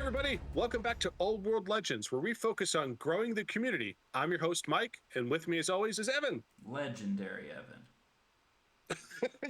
everybody. Welcome back to Old World Legends, where we focus on growing the community. I'm your host, Mike, and with me, as always, is Evan. Legendary Evan.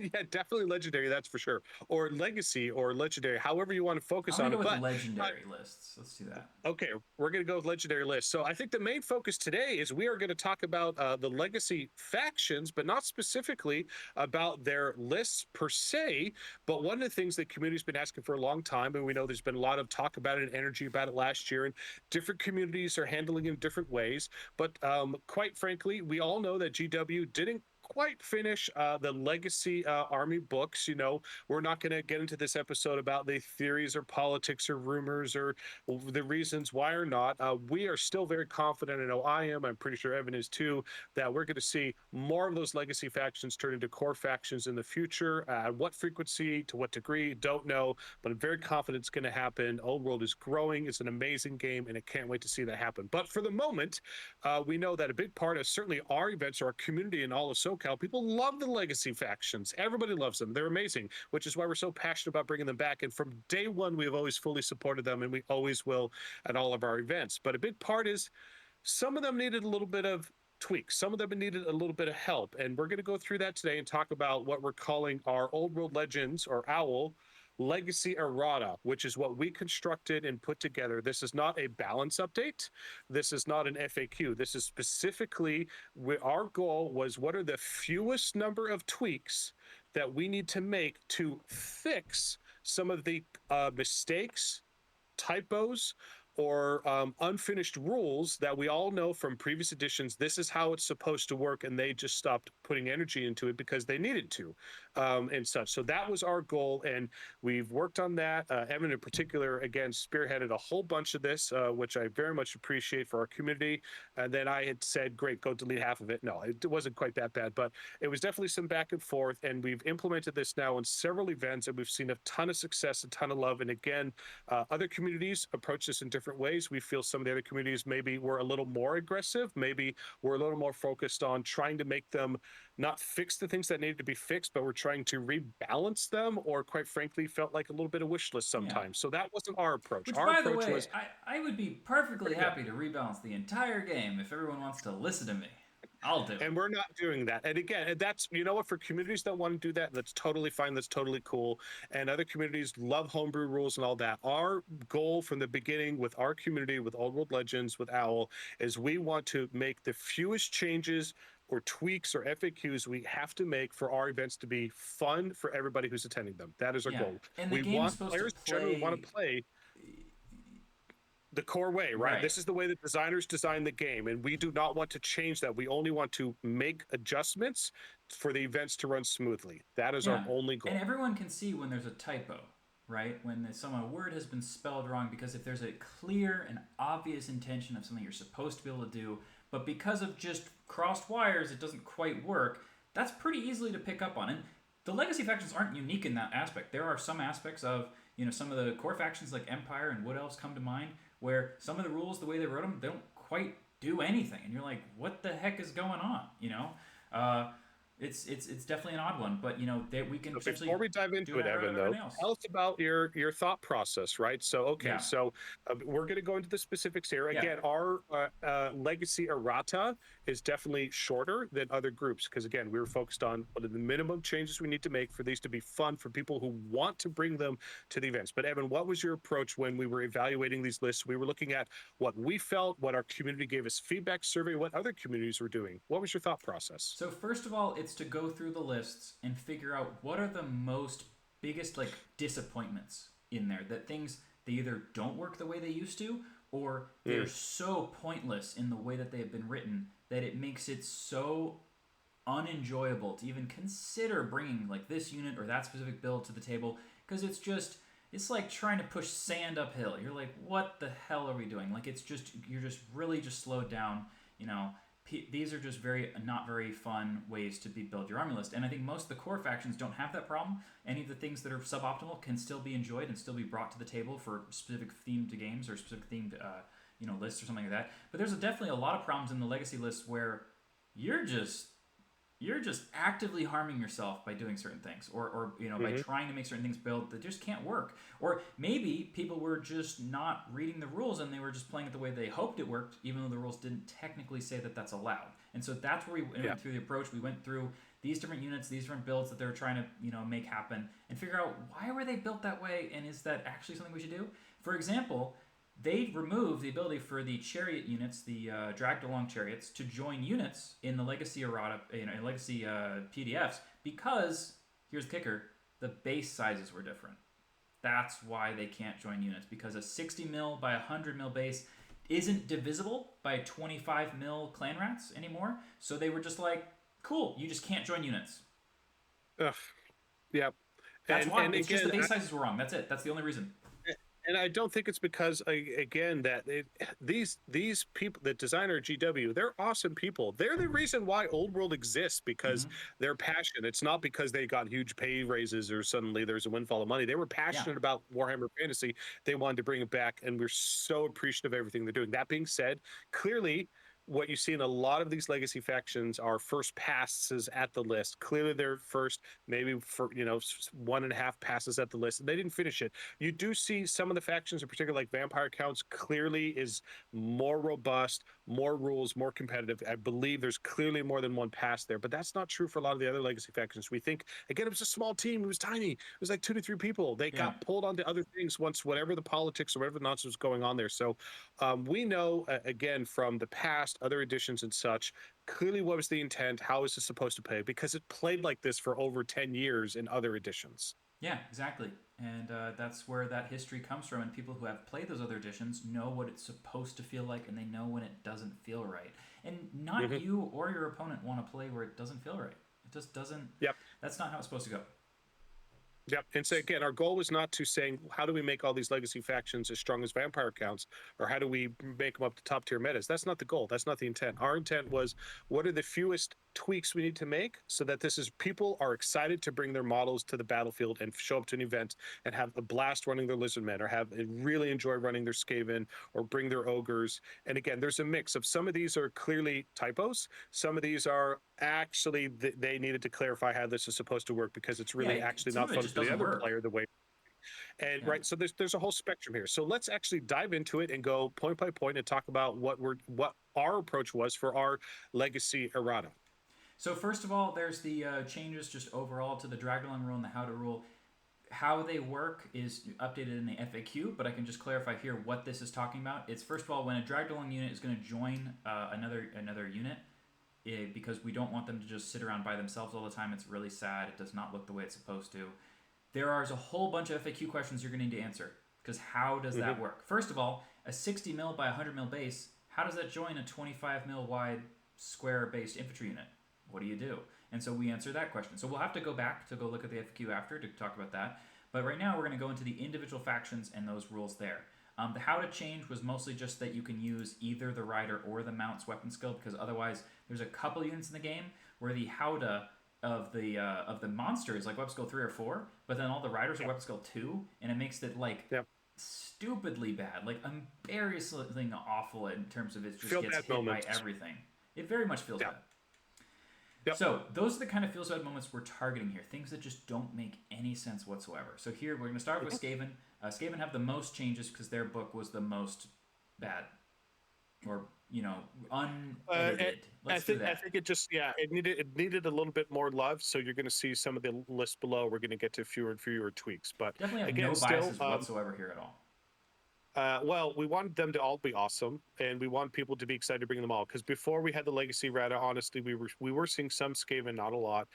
Yeah, definitely legendary, that's for sure. Or legacy or legendary, however you want to I'm focus gonna on go it. with But legendary lists. Let's do that. okay, we're going to go with legendary list. So I think the main focus today is we are going to talk about the legacy factions, but not specifically about their lists per se. But one of the things that community's been asking for a long time, and we know there's been a lot of talk about it and energy about it last year, and different communities are handling it in different ways. But quite frankly, we all know that GW didn't quite finish the legacy army books. We're not going to get into this episode about the theories or politics or rumors or the reasons why or not. We are still very confident. I know I am. I'm pretty sure Evan is too. That we're going to see more of those legacy factions turn into core factions in the future. At what frequency, to what degree, don't know. But I'm very confident it's going to happen. Old World is growing. It's an amazing game, and I can't wait to see that happen. But for the moment, we know that a big part of certainly our events, our community, and all of SoCal, people love the legacy factions. Everybody loves them. They're amazing, which is why we're so passionate about bringing them back. And from day one, we have always fully supported them, and we always will at all of our events. But a big part is some of them needed a little bit of tweaks. Some of them needed a little bit of help. And we're going to go through that today and talk about what we're calling our Old World Legends, or OWL, Legacy Errata, which is what we constructed and put together. This is not a balance update. This is not an FAQ. This is specifically our goal was what are the fewest number of tweaks that we need to make to fix some of the mistakes, typos, or unfinished rules that we all know from previous editions. This is how it's supposed to work, and they just stopped putting energy into it because they needed to, and such. So that was our goal, and we've worked on that. Evan, in particular, again, spearheaded a whole bunch of this, which I very much appreciate for our community. And then I had said, great, go delete half of it. No, it wasn't quite that bad, but it was definitely some back and forth, and we've implemented this now in several events, and we've seen a ton of success, a ton of love. And again, other communities approach this in different ways. We feel some of the other communities maybe were a little more aggressive, maybe we're a little more focused on trying to make them not fix the things that needed to be fixed, but we're trying to rebalance them, or quite frankly, felt like a little bit of wish list Yeah. sometimes. So that wasn't our approach. Which, Our by the approach was way, I would be perfectly pretty good. happy to rebalance the entire game if everyone wants to listen to me. I'll do it. And we're not doing that. And again, that's, you know what, for communities that want to do that, that's totally fine. That's totally cool. And other communities love homebrew rules and all that. Our goal from the beginning with our community, with Old World Legends, with OWL, is we want to make the fewest changes or tweaks or FAQs we have to make for our events to be fun for everybody who's attending them. That is our Yeah. goal. And the We game's want supposed to players generally want play. to play the core way, right? Right. This is the way that designers design the game, and we do not want to change that. We only want to make adjustments for the events to run smoothly. That is our Yeah. only And goal. everyone can see when there's a typo, right? When a word has been spelled wrong, because if there's a clear and obvious intention of something you're supposed to be able to do, but because of just crossed wires, it doesn't quite work, that's pretty easily to pick up on. And the legacy factions aren't unique in that aspect. There are some aspects of, some of the core factions like Empire and Wood Elves come to mind, where some of the rules, the way they wrote them, they don't quite do anything. And you're like, what the heck is going on? Uh, it's definitely an odd one, but we can But potentially before we dive do into it, that with Evan, though, everything else. tell us about your thought process, right? So, okay, Yeah, so we're going to go into the specifics here. yeah, Again, our legacy errata is definitely shorter than other groups because, again, we were focused on what are the minimum changes we need to make for these to be fun for people who want to bring them to the events. But, Evan, what was your approach when we were evaluating these lists? We were looking at what we felt, what our community gave us feedback survey, what other communities were doing. What was your thought process? So first of all, it's to go through the lists and figure out what are the most biggest disappointments in there, that things they either don't work the way they used to, or they're so pointless in the way that they have been written that it makes it so unenjoyable to even consider bringing this unit or that specific build to the table, because it's like trying to push sand uphill. You're like, what the hell are we doing? You're just really just slowed down. These are just not very fun ways to build your army list. And I think most of the core factions don't have that problem. Any of the things that are suboptimal can still be enjoyed and still be brought to the table for specific themed games or specific themed lists or something like that. But there's definitely a lot of problems in the legacy lists where you're just you're just actively harming yourself by doing certain things, or by Hmm. trying to make certain things build that just can't work. Or maybe people were just not reading the rules and they were just playing it the way they hoped it worked, even though the rules didn't technically say that that's allowed. And so that's where we Yeah. went through the approach. We went through these different units, these different builds that they were trying to make happen, and figure out why were they built that way, and is that actually something we should do. For example, they removed the ability for the chariot units, the dragged along chariots, to join units in the Legacy Errata, in Legacy PDFs, because here's the kicker: the base sizes were different. That's why they can't join units, because a 60 mil by 100 mil base isn't divisible by 25 mil clan rats anymore. So they were just like, cool, you just can't join units. Ugh, yeah. That's why. And It's just the again, base sizes were wrong. That's it. That's the only reason. and I don't think it's because again that these people that design our GW, they're awesome people. They're the reason why Old World exists, because Mm-hmm. they're passionate. It's not because they got huge pay raises or suddenly there's a windfall of money. They were Yeah. passionate about Warhammer Fantasy. They wanted to bring it back, and we're so appreciative of everything they're doing. That being said, clearly what you see in a lot of these legacy factions are first passes at the list. Clearly they're first, maybe for 1.5 passes at the list, and they didn't finish it. You do see some of the factions, in particular, like Vampire Counts, clearly is more robust, more rules, more competitive. I believe there's clearly more than one pass there, but that's not true for a lot of the other legacy factions. We think, again, it was a small team. It was tiny. It was like 2 to 3 people. They Yeah. got pulled onto other things once whatever the politics or whatever the nonsense was going on there. So we know, again, from the past, other editions and such, clearly what was the intent? How is this supposed to play? Because it played like this for over 10 years in other editions. Yeah, exactly. And that's where that history comes from. And people who have played those other editions know what it's supposed to feel like, and they know when it doesn't feel right. And not Hmm. you or your opponent want to play where it doesn't feel right. It just doesn't. Yep. That's not how it's supposed to go. Yep. And so again, our goal was not to saying how do we make all these legacy factions as strong as vampire counts, or how do we make them up to top tier metas. That's not the goal. That's not the intent. Our intent was what are the fewest tweaks we need to make so that this is people are excited to bring their models to the battlefield and show up to an event and have a blast running their Lizardmen, or have really enjoy running their Skaven, or bring their ogres. And again, there's a mix of some of these are clearly typos. Some of these are actually they needed to clarify how this is supposed to work, because it's Yeah, really actually some not of it fun just for the doesn't other work. player the way. And Yeah. right, so there's a whole spectrum here. So let's actually dive into it and go point by point and talk about what our approach was for our legacy errata. So first of all, there's the changes just overall to the Dragalong Rule and the How to Rule. How they work is updated in the FAQ, but I can just clarify here what this is talking about. It's first of all when a dragged along unit is going to join another unit, because we don't want them to just sit around by themselves all the time. It's really sad. It does not look the way it's supposed to. There is a whole bunch of FAQ questions you're going to need to answer, because how does Hmm. that work? First of all, a 60 mil by 100 mil base, how does that join a 25 mil wide square based infantry unit? What do you do? And so we answer that question. So we'll have to go back to go look at the FAQ after to talk about that. But right now we're going to go into the individual factions and those rules there. The how to change was mostly just that you can use either the rider or the mount's weapon skill, because otherwise there's a couple units in the game where the how to of the monster is like weapon skill 3 or 4, but then all the riders are Yep. weapon skill 2, and it makes it like Yep. stupidly bad, like embarrassingly awful in terms of it just Feel gets bad hit by moments. everything. It very much feels Yep. bad. Yep. So those are the kind of feels bad moments we're targeting here. Things that just don't make any sense whatsoever. So here we're going to start with Mhm. Skaven. Skaven have the most changes because their book was the most bad, or Uh, unedited. I Let's do think that. it just it needed a little bit more love. So you're going to see some of the lists below. We're going to get to fewer and fewer tweaks, but Definitely have again, no still biases whatsoever here at all. well, we wanted them to all be awesome, and we want people to be excited to bring them all. Because before we had the Legacy Rata, honestly, we were seeing some Skaven, not a lot.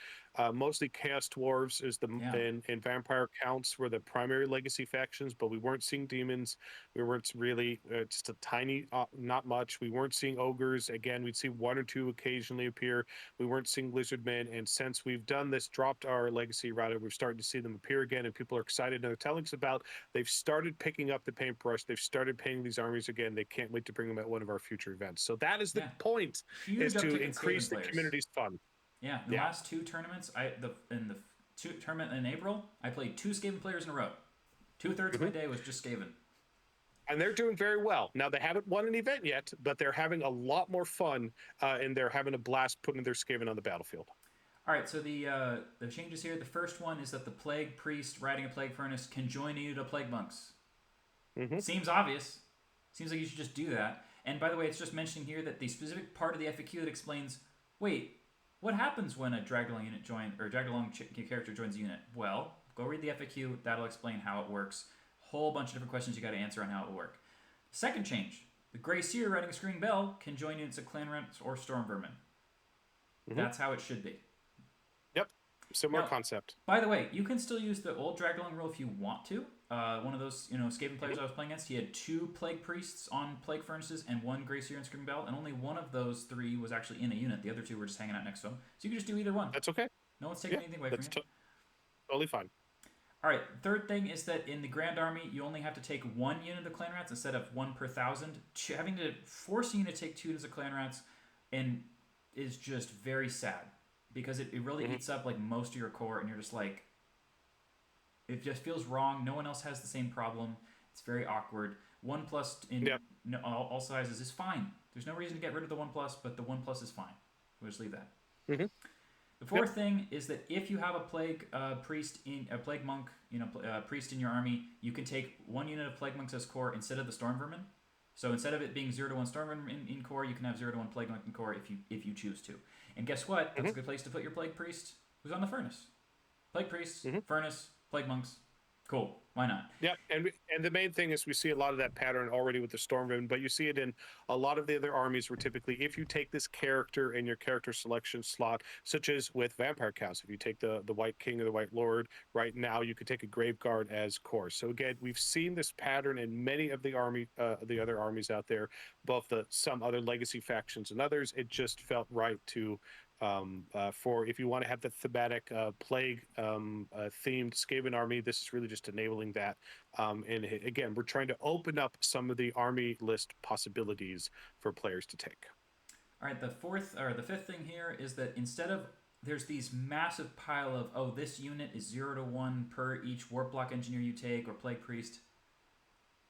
Mostly Chaos Dwarves is Yeah, and Vampire Counts were the primary Legacy factions, but we weren't seeing demons. We weren't really just a tiny, not much. We weren't seeing ogres. Again, we'd see one or two occasionally appear. We weren't seeing Lizardmen, and since we've done this, dropped our Legacy Rata, we're starting to see them appear again, and people are excited. And they're telling us about they've started picking up the paintbrush. They've started painting these armies again. They can't wait to bring them at one of our future events. So that is the yeah. point, is Huge to uptick in Skaven increase the players. community's fun. Yeah, in the Yeah. last two tournaments, in the tournament in April, I played two Skaven players in a row. 2/3 of my Hmm. day was just Skaven. And they're doing very well. Now, they haven't won an event yet, but they're having a lot more fun, and they're having a blast putting their Skaven on the battlefield. All right, so the changes here. The first one is that the plague priest riding a plague furnace can join a unit of plague monks. Hmm. Seems obvious. Seems like you should just do that. And by the way, it's just mentioning here that the specific part of the FAQ that explains, wait, what happens when a Dragalong unit character joins a unit? Well, go read the FAQ. That'll explain how it works. Whole bunch of different questions you got to answer on how it will work. Second change: the Grey Seer riding a Screaming Bell can join units of Clan Rats or Storm Vermin. Hmm. That's how it should be. Yep. Similar Now, concept. by the way, you can still use the old Dragalong rule if you want to. One of those, Skaven players Hmm. I was playing against, he had 2 plague priests on plague furnaces and 1 Grey Seer and Screaming Bell, and only one of those 3 was actually in a unit. The other 2 were just hanging out next to him. So you can just do either one. That's okay. No one's taking Yeah, anything away from that's you. totally fine. All right. Third thing is that in the Grand Army, you only have to take 1 unit of Clan Rats instead of 1 per 1,000. Having to force a unit to take 2 units of Clan Rats and is just very sad because it really Hmm. eats up like most of your core, and you're just like, it just feels wrong. No one else has the same problem. It's very awkward. 1 plus in Yep. all sizes is fine. There's no reason to get rid of the 1 plus, but the 1 plus is fine. We'll just leave that. Hmm. The Yep. fourth thing is that if you have a plague priest in a plague monk, priest in your army, you can take 1 unit of plague monks as core instead of the storm vermin. So instead of it being 0 to 1 storm vermin in core, you can have 0 to 1 plague monk in core if you choose to. And guess what? That's Hmm. a good place to put your plague priest who's on the furnace. Plague priests, Hmm. furnace, plague monks. Cool. Why not? Yeah, and the main thing is we see a lot of that pattern already with the Stormwind, but you see it in a lot of the other armies where typically if you take this character in your character selection slot, such as with Vampire Counts, if you take the White King or the White Lord, right now you could take a Graveguard as core. So again, we've seen this pattern in many of the other armies out there, both some other legacy factions and others. It just felt right to for if you want to have the thematic plague themed Skaven army, this is really just enabling that. And again, we're trying to open up some of the army list possibilities for players to take. All right, the fifth thing here is that instead of there's these massive pile of this unit is 0 to 1 per each warp block engineer you take or plague priest.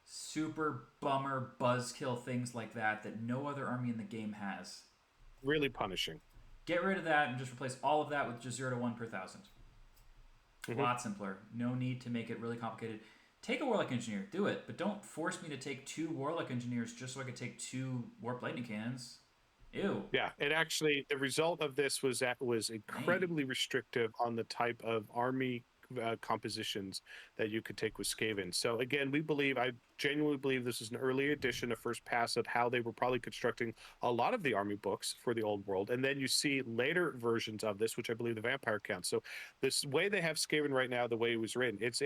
Super bummer buzzkill things like that no other army in the game has. Really punishing. Get rid of that and just replace all of that with just 0 to 1 per 1,000. A Hmm. lot simpler. No need to make it really complicated. Take a Warlock Engineer, do it, but don't force me to take 2 Warlock Engineers just so I could take 2 Warp Lightning Cannons. Ew. Yeah, and actually, the result of this was that was Lame. incredibly restrictive on the type of army compositions that you could take with Skaven. So again, I genuinely believe this is an early edition, a first pass of how they were probably constructing a lot of the army books for the old world, and then you see later versions of this, which I believe the Vampire Count. So this way they have Skaven right now, the way it was written, it's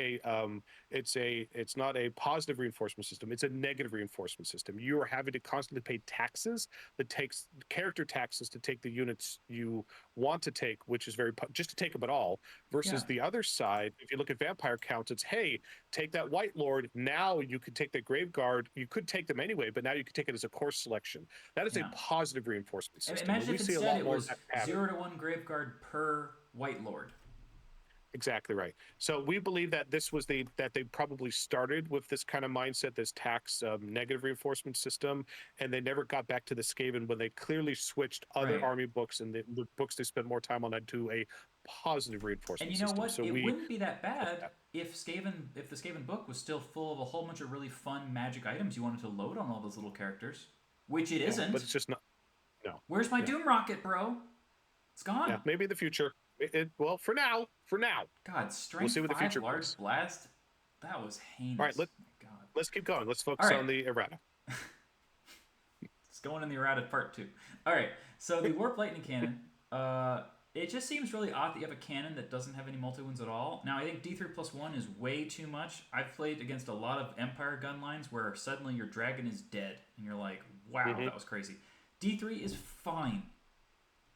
not a positive reinforcement system; it's a negative reinforcement system. You are having to constantly pay taxes that takes character taxes to take the units you want to take, which is just to take them at all, Yeah. versus the other side. If you look at Vampire Counts, it's hey, take that White Lord. Now you could take the Graveguard. You could take them anyway, but now you could take it as a course selection. That is a Yeah. positive reinforcement system, and Imagine we if see a instead lot it more of was that pattern. 0 to 1 Graveguard per White Lord. Exactly right. So we believe that that they probably started with this kind of mindset, this tax negative reinforcement system, and they never got back to the Skaven when they clearly switched other Right. army books and the books they spent more time on to a positive And reinforcement you know system. what? So It we wouldn't be that like bad that. if the Skaven book was still full of a whole bunch of really fun magic items you wanted to load on all those little characters. Which it Yeah, but isn't. it's just not. No. Where's my Yeah. Doom Rocket, bro? It's Yeah. gone. Maybe in the future. Well, for now, God, we'll strength see what the 5 future large brings. blast? That was All right. heinous. My God. Let's keep going. Let's All focus right. on the errata. It's going in the errata part 2. All right. So the Warp Lightning Cannon, it just seems really odd that you have a cannon that doesn't have any multi-wounds at all. Now, I think D3 plus 1 is way too much. I've played against a lot of Empire gun lines where suddenly your dragon is dead, and you're like, wow, Hmm. that was crazy. D3 is fine.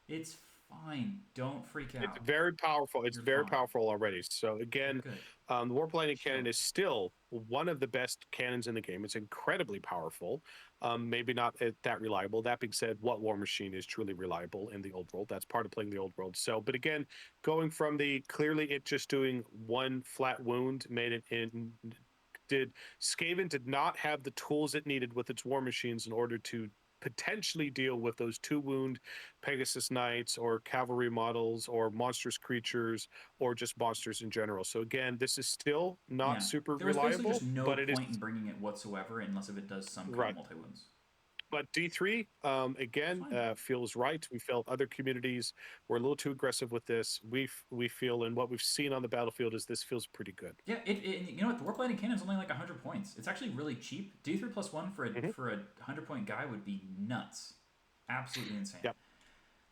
It's fine. Don't freak It's out. very powerful. It's You're very fine. powerful already. So You're again, good. the Warp Lightning Chill. Cannon is still one of the best cannons in the game. It's incredibly powerful. Maybe not that reliable. That being said, what War Machine is truly reliable in the old world? That's part of playing the old world. So, but again, going from the clearly it just doing one flat wound made it in. Did Skaven did not have the tools it needed with its war machines in order to potentially deal with those 2 wound Pegasus Knights or cavalry models or monstrous creatures or just monsters in general. So again, this is still not Yeah. super There was basically just reliable, no but it is point in bringing it whatsoever unless if it does some kind of right. multi wounds. But D3, again, Fine. feels right. We felt other communities were a little too aggressive with this. We feel, and what we've seen on the battlefield is this feels pretty good. Yeah, you know what? The warp lightning cannon is only like 100 points. It's actually really cheap. D3 plus one for a Hmm. 100 point guy would be nuts, absolutely insane. Yep.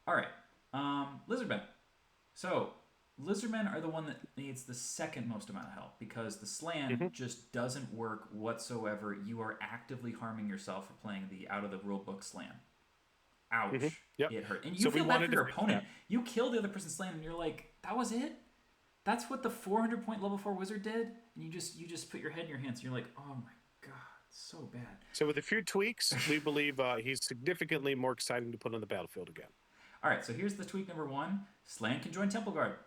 All right, Lizardmen. So Lizardmen are the one that needs the second most amount of help because the Slann Hmm. just doesn't work whatsoever. You are actively harming yourself for playing the out of the rulebook Slann. Hmm. Ouch, Yep. it hurt, and you So we feel bad for wanted to your fix opponent. that. You kill the other person's Slann, and you're like, that was it. That's what the 400 point level 4 wizard did, and you just put your head in your hands and you're like, oh my god, so bad. So with a few tweaks, we believe he's significantly more exciting to put on the battlefield again. All right, so here's the tweak number one: Slann can join Temple Guard.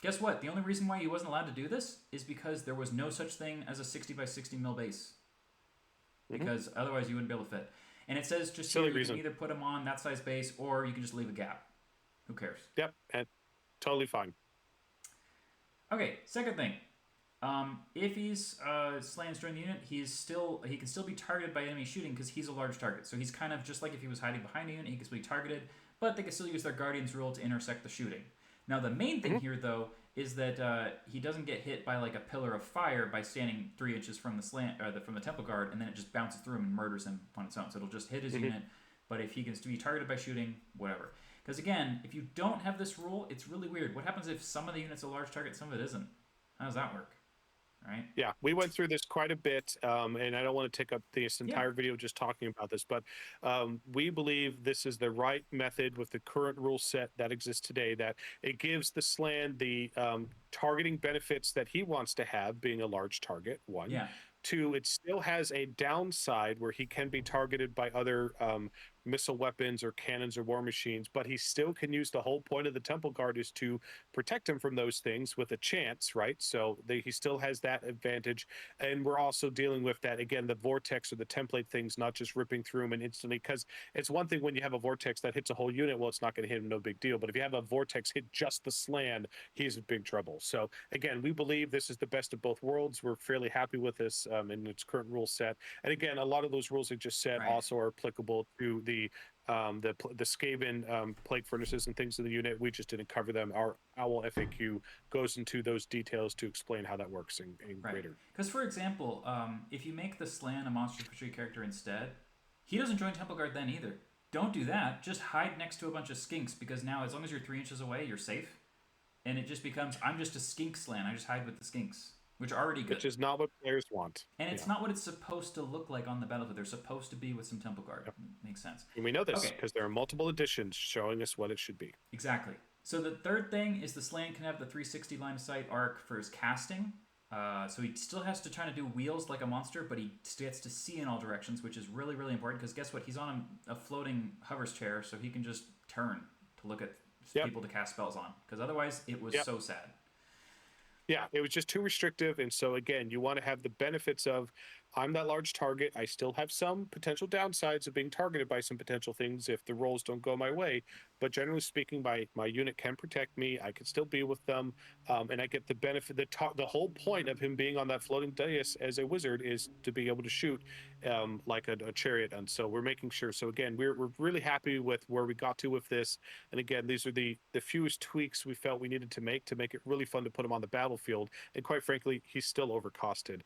Guess what? The only reason why he wasn't allowed to do this is because there was no such thing as a 60 by 60 mil base. Hmm. Because otherwise you wouldn't be able to fit. And it says just Silly here you reason. can either put him on that size base or you can just leave a gap. Who cares? Yep, and totally fine. Okay, second thing. If he's Slann's joined the unit, he can still be targeted by enemy shooting because he's a large target. So he's kind of just like if he was hiding behind a unit, he can still be targeted, but they can still use their Guardian's Rule to intersect the shooting. Now the main thing here though is that he doesn't get hit by like a pillar of fire by standing 3 inches from the Slann or from the Temple Guard, and then it just bounces through him and murders him on its own. So it'll just hit his unit, but if he can be targeted by shooting, whatever. Because again, if you don't have this rule, it's really weird. What happens if some of the unit's a large target, some of it isn't? How does that work? Right? Yeah, we went through this quite a bit, and I don't want to take up this Yeah. entire video just talking about this, but we believe this is the right method with the current rule set that exists today, that it gives the Slann the targeting benefits that he wants to have, being a large target, one. Yeah. Two, it still has a downside where he can be targeted by other missile weapons or cannons or war machines, but he still can use the whole point of the Temple Guard is to protect him from those things with a chance, right? So he still has that advantage. And we're also dealing with that, again, the vortex or the template things, not just ripping through them and instantly, because it's one thing when you have a vortex that hits a whole unit, well, it's not going to hit him, no big deal. But if you have a vortex hit just the Slann, he's in big trouble. So again, we believe this is the best of both worlds. We're fairly happy with this in its current rule set. And again, a lot of those rules I just said Right. also are applicable to the Skaven plague furnaces and things in the unit. We just didn't cover them. Our OWL FAQ goes into those details to explain how that works in Right. greater. Because for example, if you make the Slann a monster infantry character instead, he doesn't join Temple Guard then either. Don't do that. Just hide next to a bunch of skinks because now as long as you're 3 inches away, you're safe. And it just becomes I'm just a skink Slann. I just hide with the skinks, which are already good. Which is not what players want. And it's not what it's supposed to look like on the battlefield. They're supposed to be with some Temple Guard. Yep. Makes sense. And we know this Okay. because there are multiple editions showing us what it should be. Exactly. So the third thing is the Slann can have the 360 line of sight arc for his casting. So he still has to try to do wheels like a monster, but he gets to see in all directions, which is really, really important because guess what? He's on a floating hover's chair, so he can just turn to look at people to cast spells on. Because otherwise, it was so sad. Yeah, it was just too restrictive. And so, again, you want to have the benefits of I'm that large target. I still have some potential downsides of being targeted by some potential things if the rolls don't go my way. But generally speaking, my unit can protect me. I can still be with them. And I get the benefit. The whole point of him being on that floating dais as a wizard is to be able to shoot like a chariot. And so we're making sure. So, again, we're really happy with where we got to with this. And again, these are the fewest tweaks we felt we needed to make it really fun to put him on the battlefield. And quite frankly, he's still overcosted.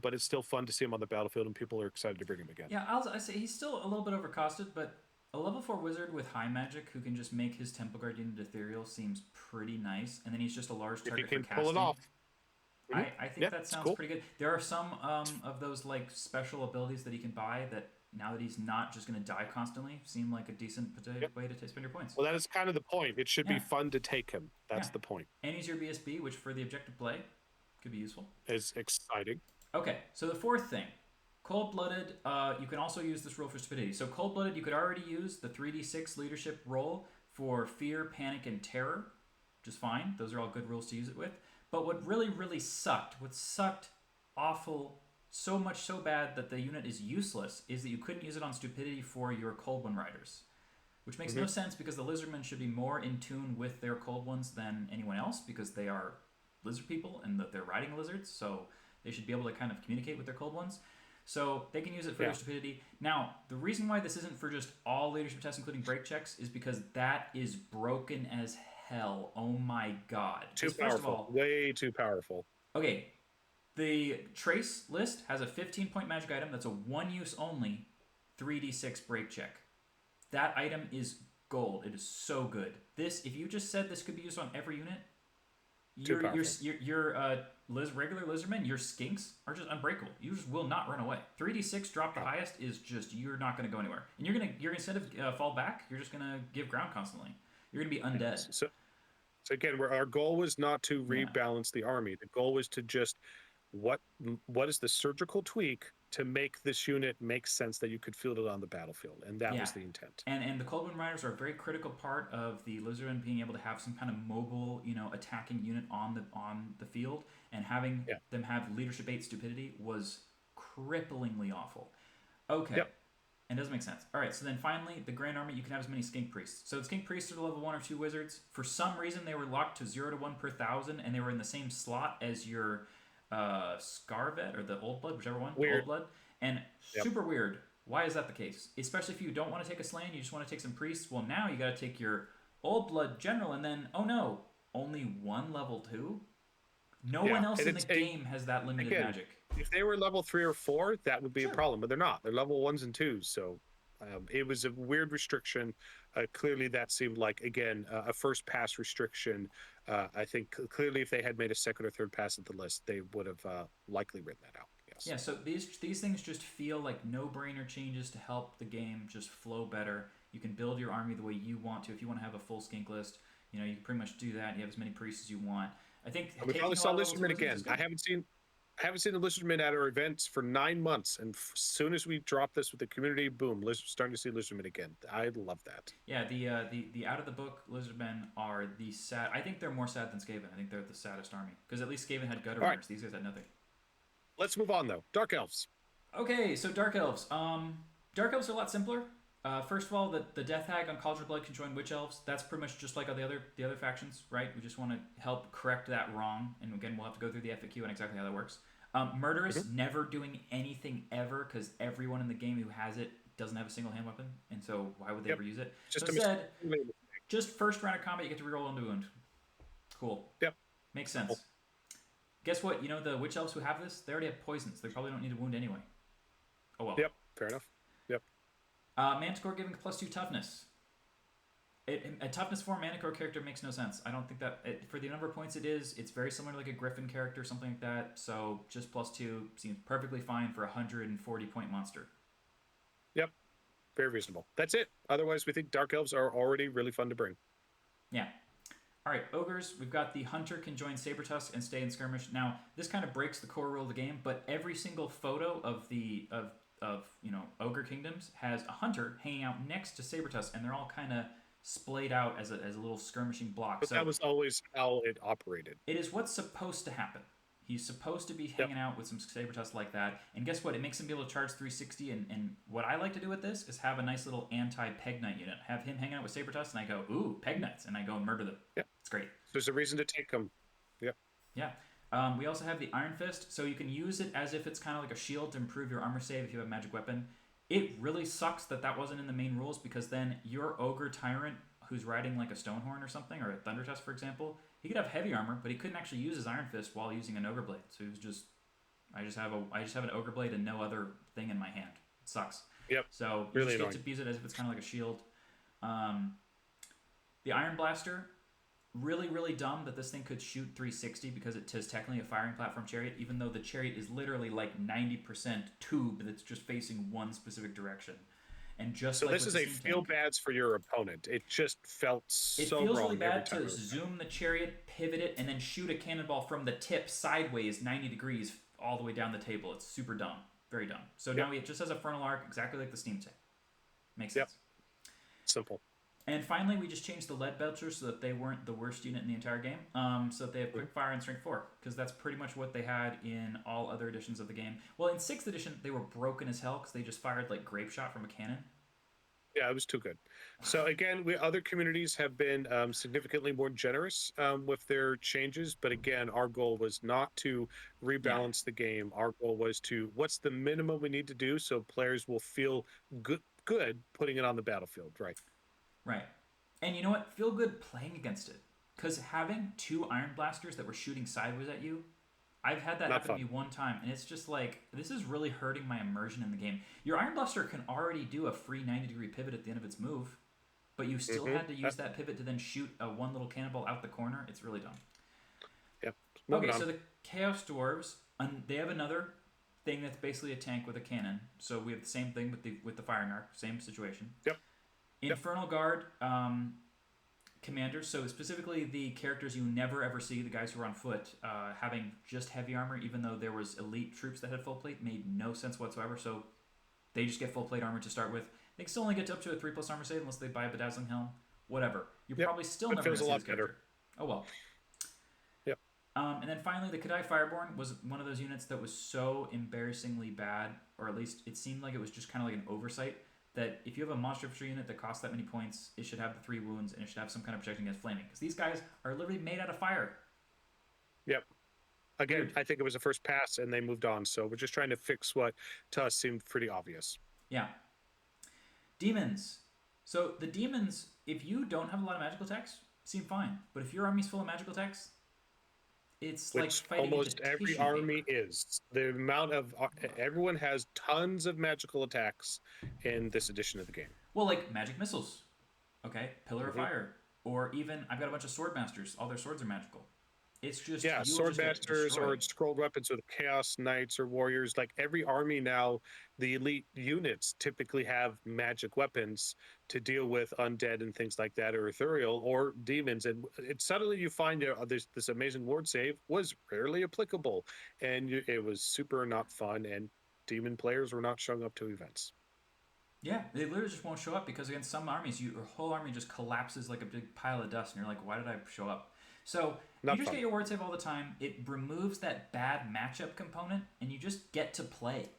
But it's still fun to see him on the battlefield, and people are excited to bring him again. Yeah, I say he's still a little bit overcosted, but a level 4 wizard with high magic who can just make his Temple Guard unit ethereal seems pretty nice. And then he's just a large target if he can for casting. pull it off. I think that sounds pretty good. There are some of those like special abilities that he can buy that now that he's not just going to die constantly seem like a decent way to spend your points. Well, that is kind of the point. It should be fun to take him. That's the point. And he's your BSB, which for the objective play could be useful. It's exciting. Okay, so the fourth thing. Cold-blooded, you can also use this roll for stupidity. So cold-blooded, you could already use the 3d6 leadership roll for fear, panic, and terror, which is fine. Those are all good rules to use it with. But what really, really sucked, what sucked awful so much so bad that the unit is useless is that you couldn't use it on stupidity for your Cold One Riders. Which makes no sense because the Lizardmen should be more in tune with their Cold Ones than anyone else because they are lizard people and that they're riding lizards, so they should be able to kind of communicate with their Cold Ones. So they can use it for their stupidity. Now, the reason why this isn't for just all leadership tests, including break checks, is because that is broken as hell. Oh my god. Too First powerful. of all, Way too powerful. Okay, the Trace list has a 15-point magic item that's a one use only 3d6 break check. That item is gold. It is so good. This, if you just said this could be used on every unit, your regular lizardmen, your skinks are just unbreakable. You just will not run away. 3d6 drop the highest is just you're not going to go anywhere, and you're gonna instead of fall back, you're just gonna give ground constantly. You're gonna be undead. So again, our goal was not to rebalance the army. The goal was to just what is the surgical tweak to make this unit make sense that you could field it on the battlefield, and that was the intent. And the Cold Wind Riders are a very critical part of the Lizardmen being able to have some kind of mobile, attacking unit on the field, and having them have leadership 8 stupidity was cripplingly awful. Okay. Yep. And doesn't make sense. All right, so then finally, the Grand Army, you can have as many Skink Priests. So the Skink Priests are the level 1 or 2 wizards. For some reason, they were locked to 0 to 1 per 1,000, and they were in the same slot as your Scarvet or the Old Blood, whichever one. Weird. Old Blood. And super weird. Why is that the case? Especially if you don't want to take a Slann, you just want to take some Priests. Well, now you got to take your Old Blood General, and then, oh no, only one level 2? No one else in the game has that limited magic. If they were level 3 or 4, that would be a problem, but they're not. They're level 1s and 2s, so it was a weird restriction. Clearly, that seemed like, again, a first pass restriction. I think clearly if they had made a second or third pass at the list, they would have likely written that out. Yes. Yeah, so these things just feel like no-brainer changes to help the game just flow better. You can build your army the way you want to. If you want to have a full skink list, you can pretty much do that. You have as many priests as you want. I think we probably saw Lizardmen again. I haven't seen the Lizardmen at our events for 9 months, and as soon as we drop this with the community, boom, starting to see Lizardmen again. I love that. Yeah, the out of the book Lizardmen are the sad. I think they're more sad than Skaven. I think they're the saddest army because at least Skaven had gutter runners. Right. These guys had nothing. Let's move on though. Dark Elves. Okay, so Dark Elves. Dark Elves are a lot simpler. First of all, the Death Hag on Cauldron of Blood can join Witch Elves. That's pretty much just like the other factions, right? We just want to help correct that wrong. And again, we'll have to go through the FAQ on exactly how that works. Murderous, never doing anything ever because everyone in the game who has it doesn't have a single hand weapon. And so why would they ever use it? Just instead, just first round of combat, you get to reroll into wound. Cool. Yep. Makes sense. Cool. Guess what? The Witch Elves who have this, they already have poisons. They probably don't need a wound anyway. Oh well. Yep, fair enough. Yep. Manticore giving +2 toughness. A toughness 4 Manticore character makes no sense. I don't think that for the number of points it's very similar to like a Griffin character, something like that. So just +2 seems perfectly fine for a 140-point monster. Yep, very reasonable. That's it. Otherwise, we think Dark Elves are already really fun to bring. Yeah. All right, Ogres. We've got the Hunter can join Sabertusk and stay in skirmish. Now this kind of breaks the core rule of the game, but every single photo of Ogre Kingdoms has a Hunter hanging out next to Sabertusk, and they're all kind of splayed out as a little skirmishing block. But so that was always how it operated. It is what's supposed to happen. He's supposed to be hanging out with some Sabertusk like that. And guess what? It makes him be able to charge 360. And what I like to do with this is have a nice little anti-Peg Knight unit. Have him hang out with Sabertusk, and I go, ooh, Peg Knights. And I go and murder them. Yeah. It's great. There's a reason to take them. Yeah. Yeah. We also have the Iron Fist. So you can use it as if it's kind of like a shield to improve your armor save if you have a magic weapon. It really sucks that wasn't in the main rules because then your Ogre Tyrant who's riding like a Stonehorn or something, or a Thunder Tusk, for example, he could have heavy armor, but he couldn't actually use his Iron Fist while using an Ogre Blade. So he was just, I just have an Ogre Blade and no other thing in my hand. It sucks. Yep. So you really just get to use it as if it's kind of like a shield. The Iron Blaster, really, really dumb that this thing could shoot 360 because it is technically a firing platform chariot, even though the chariot is literally like 90% tube that's just facing one specific direction. And just so like this is a feel bads for your opponent. It just felt so wrong. It feels really bad to zoom the chariot, pivot it, and then shoot a cannonball from the tip sideways 90 degrees all the way down the table. It's super dumb. Very dumb. So now it just has a frontal arc exactly like the steam tank. Makes sense. Simple. And finally, we just changed the lead belchers so that they weren't the worst unit in the entire game. So that they have quick fire and strength 4, because that's pretty much what they had in all other editions of the game. Well, in 6th edition, they were broken as hell because they just fired like grape shot from a cannon. Yeah, it was too good. So again, other communities have been significantly more generous with their changes, but again, our goal was not to Yeah, rebalance the game. Our goal was to what's the minimum we need to do so players will feel good putting it on the battlefield, right? right. And you know what? Feel good playing against it. Because having 2 iron blasters that were shooting sideways at you, I've had that Not happen to fun. me one time, and it's just like, this is really hurting my immersion in the game. Your iron blaster can already do a free 90-degree pivot at the end of its move, but you still Hmm. had to use that pivot to then shoot a one little cannonball out the corner. It's really dumb. Yep. Moving Okay, so on. the Chaos Dwarves, they have another thing that's basically a tank with a cannon. So we have the same thing with the firing arc, same situation. Yep. Yep. Infernal Guard commanders, so specifically the characters you never ever see, the guys who are on foot, having just heavy armor, even though there was elite troops that had full plate, made no sense whatsoever. So they just get full plate armor to start with. They can still only get up to a 3+ armor save unless they buy a bedazzling helm. Whatever. You're Yep. probably still But never going feels to a see this lot better. character. Oh well. Yep. And then finally, the Kadai Fireborn was one of those units that was so embarrassingly bad, or at least it seemed like it was just kind of like an oversight, that if you have a monster infantry unit that costs that many points, it should have the 3 wounds and it should have some kind of protection against flaming. Because these guys are literally made out of fire. Yep. Again, Weird. I think it was a first pass and they moved on. So we're just trying to fix what to us seemed pretty obvious. Yeah. Demons. So the demons, if you don't have a lot of magical attacks, seem fine. But if your army's full of magical attacks, it's like Which fighting into almost every tissue army paper. is. The amount of everyone has tons of magical attacks in this edition of the game. Well, like magic missiles. Okay, Pillar of Hmm. Fire. Or even, I've got a bunch of sword masters. All their swords are magical. It's just, Yeah, you'll just get swordmasters destroyed. or scrolled weapons with chaos knights or warriors. Like every army now, the elite units typically have magic weapons to deal with undead and things like that, or ethereal or demons. And it suddenly you find there's this amazing ward save was rarely applicable, and it was super not fun. And demon players were not showing up to events. Yeah, they literally just won't show up because against some armies, your whole army just collapses like a big pile of dust, and you're like, why did I show up? So you Not just fun. get your ward save all the time. It removes that bad matchup component, and you just get to play.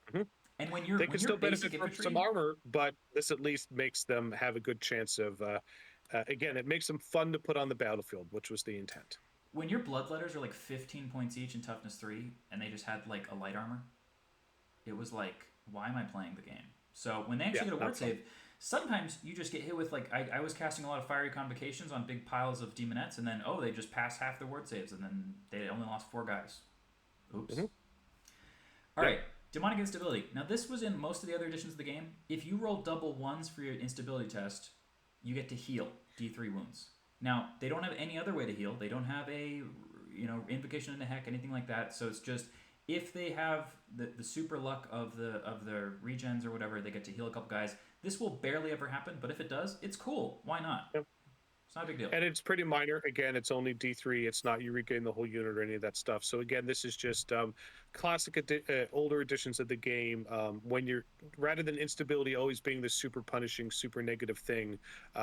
Mhm. And They when could you're still basic benefit from some infantry, armor, but this at least makes them have a good chance of. Again, it makes them fun to put on the battlefield, which was the intent. when your bloodletters are like 15 points each in toughness 3, and they just had like a light armor, it was like, why am I playing the game? So when they Yeah, actually get a ward not fun. save, sometimes you just get hit with like, I was casting a lot of fiery convocations on big piles of demonettes, and then they just pass half their ward saves, and then they only lost 4 guys. Oops. Hmm. All Yep. right, demonic instability. Now this was in most of the other editions of the game. If you roll double ones for your instability test, you get to heal D3 wounds. Now they don't have any other way to heal. They don't have a invocation into heck, anything like that. So it's just if they have the super luck of the regens or whatever, they get to heal a couple guys. This will barely ever happen, but if it does, it's cool. Why not? Yep. It's not a big deal. And it's pretty minor. Again, it's only D3. It's not you regain the whole unit or any of that stuff. So again, this is just classic older editions of the game. When you're rather than instability always being the super punishing, super negative thing,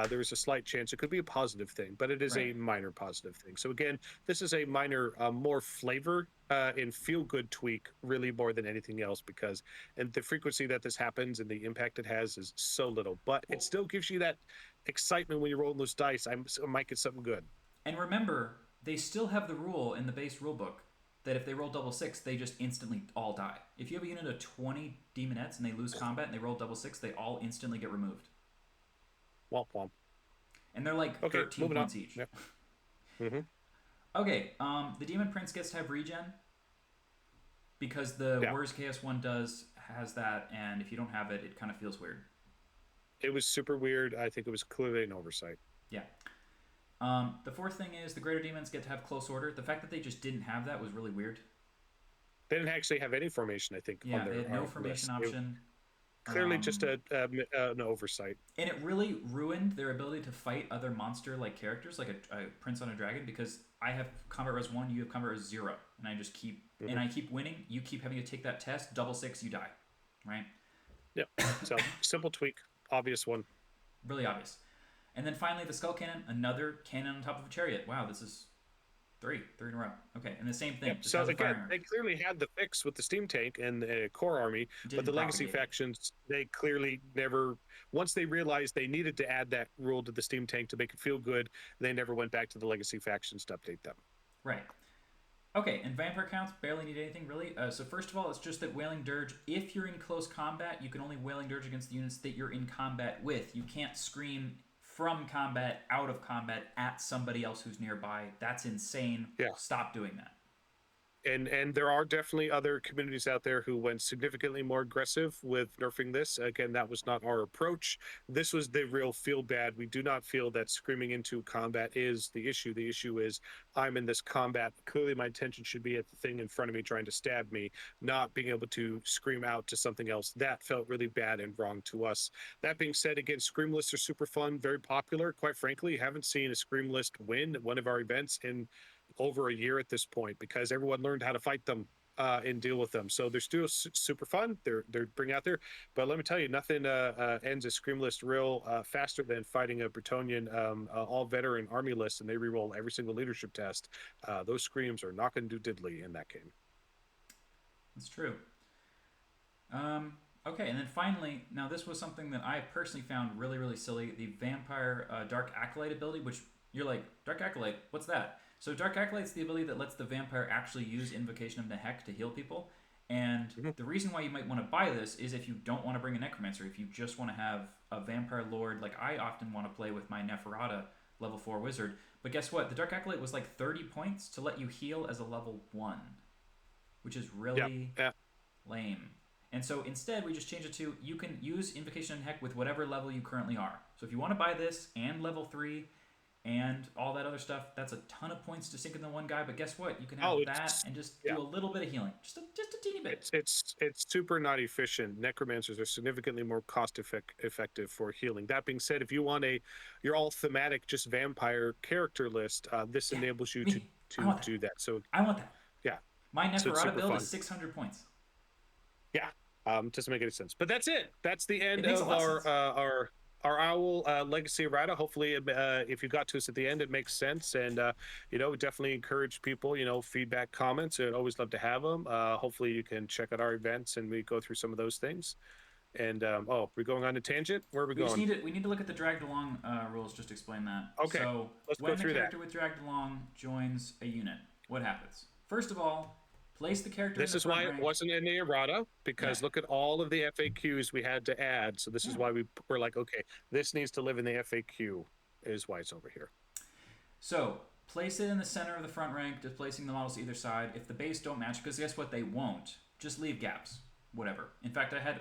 there is a slight chance it could be a positive thing, but it is Right. a minor positive thing. So again, this is a minor, more flavor and feel good tweak, really more than anything else, because and the frequency that this happens and the impact it has is so little, but it Well, still gives you that excitement when you're rolling those dice. I might get something good. and remember, they still have the rule in the base rulebook that if they roll double six, they just instantly all die. If you have a unit of 20 demonettes and they lose combat and they roll double six, they all instantly get removed. Womp womp. And they're like Okay, 13 moving on. points each. Yep. Hmm. Okay, the Demon Prince gets to have regen because the Yeah, Warriors Chaos one has that, and if you don't have it, it kind of feels weird. it was super weird. I think it was clearly an oversight. Yeah. The fourth thing is the Greater Demons get to have close order. The fact that they just didn't have that was really weird. They didn't actually have any formation, I think, on Yeah, they their had no formation list. option. Clearly just Um, an oversight. and it really ruined their ability to fight other monster like characters, like a prince on a dragon, because I have combat res 1, you have combat res 0, and I just keep Hmm. and I keep winning. You keep having to take that test. Double six, you die. Right? Yep. So simple tweak, obvious one. Really obvious. And then finally, the skull cannon, another cannon on top of a chariot. Wow, this is three in a row. Okay, and the same thing, Yep. just So has a again, firing arc. they clearly had the fix with the steam tank and the core army, but the Didn't legacy propagate it. factions, they clearly never. Once they realized they needed to add that rule to the steam tank to make it feel good, they never went back to the legacy factions to update them. Right. Okay, and vampire counts barely need anything really. So first of all, it's just that Wailing Dirge, if you're in close combat, you can only Wailing Dirge against the units that you're in combat with. You can't scream from combat, out of combat, at somebody else who's nearby. That's insane. Yeah. Stop doing that. And there are definitely other communities out there who went significantly more aggressive with nerfing this. Again, that was not our approach. This was the real feel bad. We do not feel that screaming into combat is the issue. The issue is I'm in this combat. Clearly, my attention should be at the thing in front of me trying to stab me, not being able to scream out to something else. That felt really bad and wrong to us. That being said, again, scream lists are super fun, very popular. Quite frankly, haven't seen a scream list win at one of our events in over a year at this point because everyone learned how to fight them and deal with them. So they're still super fun. They're bring out there, but let me tell you, nothing ends a scream list real faster than fighting a Bretonian all veteran army list, and they reroll every single leadership test. Those screams are not going to do diddly in that game. That's true. Okay, and then finally, now this was something that I personally found really, really silly. The Vampire Dark Acolyte ability, which you're like, Dark Acolyte, what's that? So Dark Acolyte's the ability that lets the vampire actually use Invocation of Nehek to heal people. And the reason why you might want to buy this is if you don't want to bring a Necromancer, if you just want to have a Vampire Lord, like I often want to play with my Neferata level 4 wizard. But guess what? The Dark Acolyte was like 30 points to let you heal as a level 1, which is really lame. And so instead, we just changed it to you can use Invocation of Nehek with whatever level you currently are. So if you want to buy this and level 3, and all that other stuff, that's a ton of points to sink in the one guy. But guess what? You can have that and just do a little bit of healing, just a teeny bit. It's super not efficient. Necromancers are significantly more cost effective for healing. That being said, if you want your all thematic just vampire character list, this enables you to do that. So I want that. Yeah, my Neferata build fun. is 600 points. Yeah, doesn't make any sense. But that's it. That's the end of our Owl Legacy Errata. Hopefully, if you got to us at the end, it makes sense. And, definitely encourage people, feedback, comments. I'd always love to have them. Hopefully, you can check out our events and we go through some of those things. And, we're going on a tangent? Where are we going? We need to look at the Dragalong rules, just to explain that. Okay, so let's when go through the character with Dragalong joins a unit, what happens? First of all, place the character This in the is why rank. it wasn't in the errata, because look at all of the FAQs we had to add. So this is why we're like, okay, this needs to live in the FAQ, is why it's over here. So place it in the center of the front rank, displacing the models to either side. If the base don't match, because guess what, they won't. Just leave gaps, whatever. In fact, I had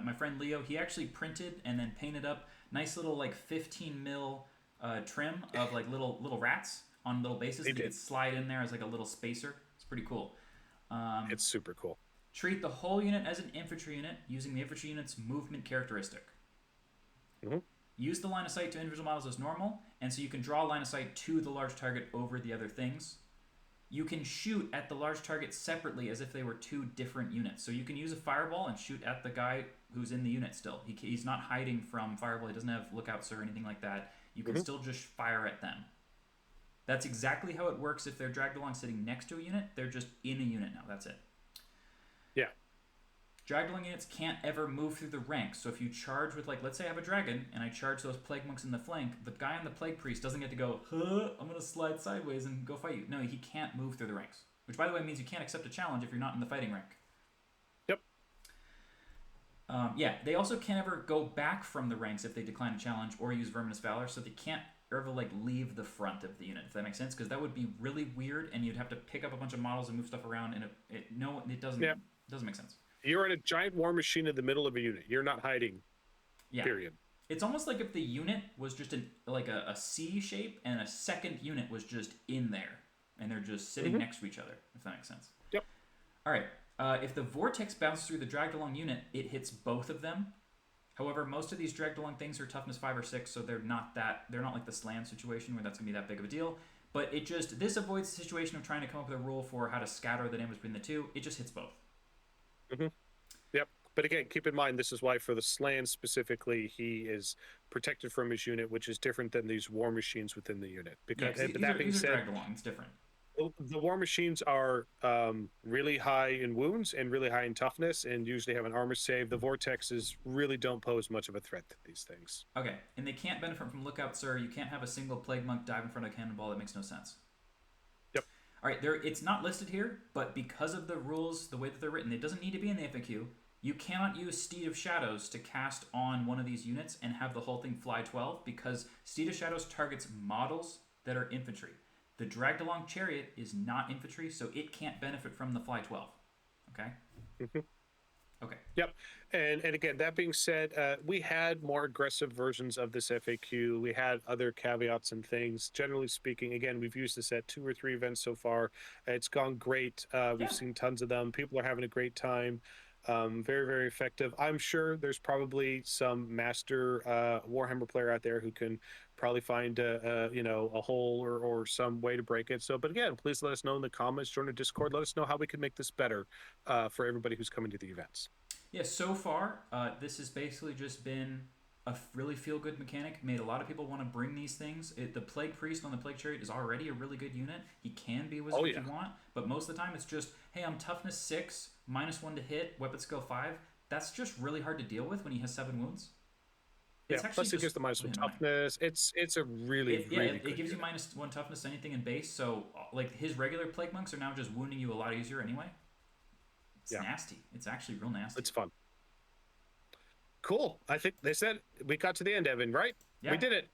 my friend Leo, he actually printed and then painted up nice little like 15 mil trim of like little rats on little bases that you could slide in there as like a little spacer. It's pretty cool. It's super cool. Treat the whole unit as an infantry unit using the infantry unit's movement characteristic. Use the line of sight to individual models as normal, and so you can draw line of sight to the large target over the other things. You can shoot at the large target separately as if they were two different units. So you can use a fireball and shoot at the guy who's in the unit still. He's not hiding from fireball. He doesn't have lookouts or anything like that. You can still just fire at them. That's exactly how it works if they're dragged along sitting next to a unit. They're just in a unit now. That's it. Yeah. Dragged along units can't ever move through the ranks. So if you charge with, like, let's say I have a dragon and I charge those plague monks in the flank, the guy on the plague priest doesn't get to go, I'm going to slide sideways and go fight you. No, he can't move through the ranks. Which, by the way, means you can't accept a challenge if you're not in the fighting rank. Yep. They also can't ever go back from the ranks if they decline a challenge or use Verminous Valor, so they can't ever leave the front of the unit, if that makes sense, because that would be really weird and you'd have to pick up a bunch of models and move stuff around, and it doesn't make sense. You're in a giant war machine in the middle of a unit. You're not hiding. Period. It's almost like if the unit was just a C shape and a second unit was just in there and they're just sitting next to each other, if that makes sense. Yep. All right. If the vortex bounces through the dragged along unit, it hits both of them. However, most of these dragged along things are toughness 5 or 6, so they're not like the Slann situation where that's going to be that big of a deal. But this avoids the situation of trying to come up with a rule for how to scatter the damage between the two. It just hits both. Yep. But again, keep in mind, this is why for the Slann specifically, he is protected from his unit, which is different than these war machines within the unit. Yeah, Because, because but that being these are said, dragged along. It's different. the war machines are really high in wounds and really high in toughness, and usually have an armor save. The vortexes really don't pose much of a threat to these things. Okay, and they can't benefit from lookout, sir. You can't have a single plague monk dive in front of a cannonball. That makes no sense. Yep. All right, it's not listed here, but because of the rules, the way that they're written, it doesn't need to be in the FAQ. You cannot use Steed of Shadows to cast on one of these units and have the whole thing fly 12 because Steed of Shadows targets models that are infantry. The Dragged Along Chariot is not infantry, so it can't benefit from the fly 12. Okay? Mm-hmm. Okay. Yep. And again, that being said, we had more aggressive versions of this FAQ. We had other caveats and things. Generally speaking, again, we've used this at 2 or 3 events so far. It's gone great. We've seen tons of them. People are having a great time. Very, very effective. I'm sure there's probably some master Warhammer player out there who can probably find a hole or some way to break it. So, but again, please let us know in the comments. Join our Discord. Let us know how we can make this better for everybody who's coming to the events. Yeah, so far, this has basically just been a really feel-good mechanic. Made a lot of people want to bring these things. The Plague Priest on the Plague Chariot is already a really good unit. He can be wizard if you want, but most of the time it's just, hey, I'm toughness 6, -1 to hit, weapon skill 5. That's just really hard to deal with when he has 7 wounds. It's plus it gives the -1 toughness. It's a really good it gives you -1 toughness to anything in base. So like his regular plague monks are now just wounding you a lot easier anyway. It's nasty. It's actually real nasty. It's fun. Cool. I think they said we got to the end, Evan, right? Yeah. We did it.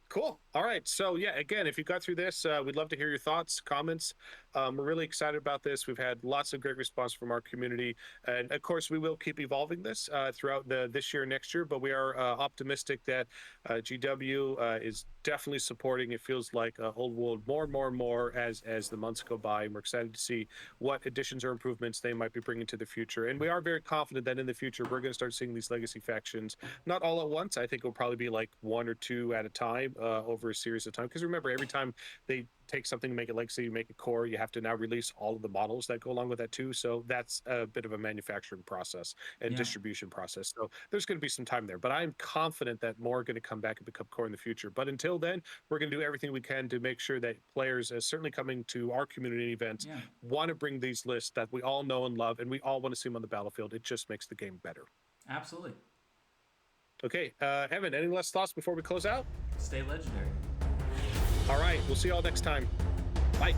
Cool. All right. So yeah, again, if you got through this, we'd love to hear your thoughts, comments. We're really excited about this. We've had lots of great response from our community, and of course, we will keep evolving this throughout this year, next year. But we are optimistic that GW is definitely supporting. It feels like Old World more and more as the months go by, and we're excited to see what additions or improvements they might be bringing to the future. And we are very confident that in the future we're going to start seeing these legacy factions not all at once. I think it'll probably be like 1 or 2 at a time over a series of time. Because remember, every time they take something to make it legacy, you make it core, you have to now release all of the models that go along with that too. So that's a bit of a manufacturing process and distribution process. So there's going to be some time there, but I'm confident that more are going to come back and become core in the future. But until then, we're going to do everything we can to make sure that players, certainly coming to our community events, want to bring these lists that we all know and love, and we all want to see them on the battlefield. It just makes the game better. Absolutely. Okay, Evan, any last thoughts before we close out? Stay legendary. All right, we'll see you all next time. Bye.